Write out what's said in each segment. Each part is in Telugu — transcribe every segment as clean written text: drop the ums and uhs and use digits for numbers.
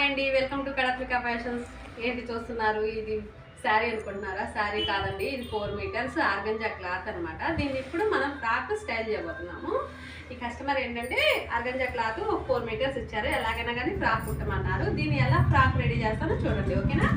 హాయ్ అండి, వెల్కమ్ టు కడత్రికా ఫ్యాషన్స్. ఏంటి చూస్తున్నారు? ఇది శారీ అనుకుంటున్నారా? శారీ కాదండి, ఇది 4 మీటర్స్ ఆర్గంజా క్లాత్ అనమాట. దీన్ని ఇప్పుడు మనం ఫ్రాక్ స్టైల్ చేయబోతున్నాము. ఈ కస్టమర్ ఏంటంటే ఆర్గంజా క్లాత్ 4 మీటర్స్ ఇచ్చారు, ఎలాగైనా కానీ ఫ్రాక్ కుట్టమన్నారు. దీన్ని ఎలా ఫ్రాక్ రెడీ చేస్తానో చూడండి, ఓకేనా?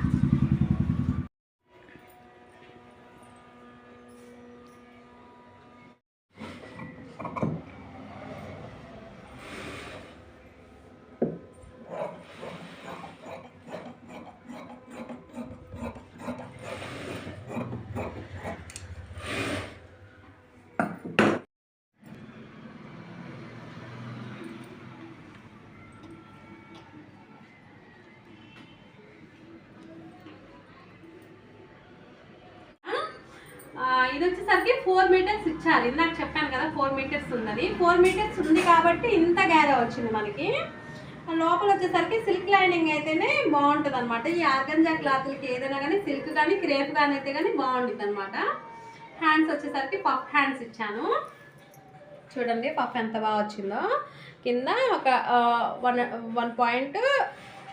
ఇది వచ్చేసరికి 4 మీటర్స్ ఇచ్చారు. ఇందాక చెప్పాను కదా 4 మీటర్స్ ఉన్నది. 4 మీటర్స్ ఉంది కాబట్టి ఇంత గ్యారా వచ్చింది మనకి. లోపల వచ్చేసరికి సిల్క్ లైనింగ్ అయితేనే బాగుంటుంది అనమాట. ఈ ఆర్గంజా క్లాత్లకి ఏదైనా కానీ సిల్క్ కానీ క్రేప్ కానీ అయితే కానీ బాగుంటుంది అనమాట. హ్యాండ్స్ వచ్చేసరికి పఫ్ హ్యాండ్స్ ఇచ్చాను. చూడండి పఫ్ ఎంత బాగా వచ్చిందో. కింద ఒక 1 పాయింట్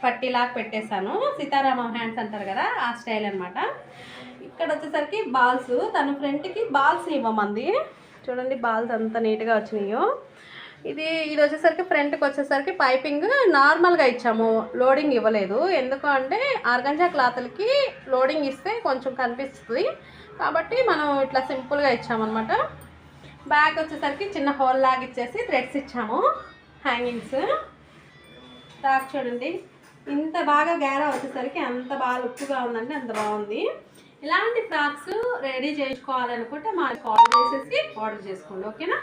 పట్టీలాగా పెట్టేశాను. సీతారామ హ్యాండ్స్ అంటారు కదా, ఆ స్టైల్ అనమాట. ఇక్కడ వచ్చేసరికి బాల్స్, తన ఫ్రంట్కి బాల్స్ ఇవ్వమంది. చూడండి బాల్స్ అంత నీట్గా వచ్చినాయో. ఇది వచ్చేసరికి ఫ్రంట్కి వచ్చేసరికి పైపింగ్ నార్మల్గా ఇచ్చాము, లోడింగ్ ఇవ్వలేదు. ఎందుకు అంటే ఆర్గంజా క్లాత్లకి లోడింగ్ ఇస్తే కొంచెం కనిపిస్తుంది కాబట్టి మనం ఇట్లా సింపుల్గా ఇచ్చామన్నమాట. బ్యాక్ వచ్చేసరికి చిన్న హోల్ లాగా ఇచ్చేసి థ్రెడ్స్ ఇచ్చాము, హ్యాంగింగ్స్. ఫ్రాక్ చూడండి ఇంత బాగా గ్యారా వచ్చేసరికి అంత బాగా లుక్గా ఉందంటే అంత బాగుంది. ఇలాంటి ఫ్రాక్స్ రెడీ చేసుకోవాలనుకుంటే మాకు కాల్ చేసేసి ఆర్డర్ చేసుకోండి, ఓకేనా?